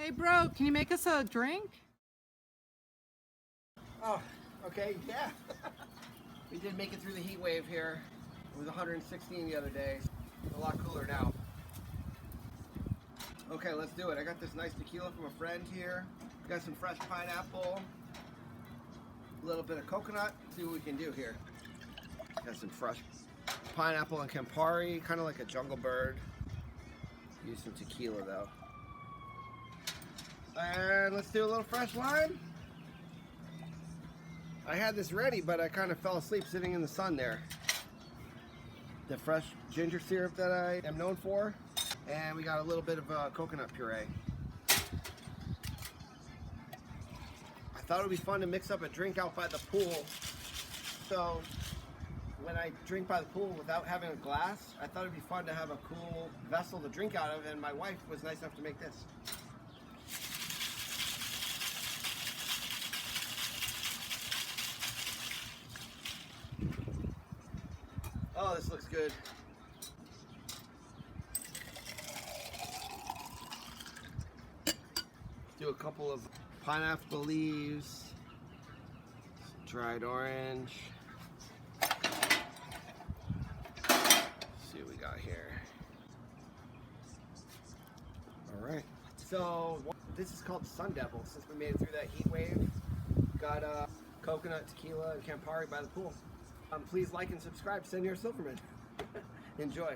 Hey bro, can you make us a drink? Oh, okay, yeah. We did make it through the heat wave here. It was 116 the other day. It's a lot cooler now. Okay, let's do it. I got this nice tequila from a friend here. Got some fresh pineapple, a little bit of coconut. See what we can do here. Got some fresh pineapple and Campari, kind of like a jungle bird. Use some tequila though. And let's do a little fresh lime. I had this ready, but I kind of fell asleep sitting in the sun there. The fresh ginger syrup that I am known for. And we got a little bit of coconut puree. I thought it would be fun to mix up a drink out by the pool. So when I drink by the pool without having a glass, I thought it would be fun to have a cool vessel to drink out of, and my wife was nice enough to make this. Oh, this looks good. Do a couple of pineapple leaves, dried orange. Let's see what we got here. All right. So this is called Sun Devil. Since we made it through that heat wave, got coconut, tequila, and Campari by the pool. Please like and subscribe. Send your Silverman. Enjoy.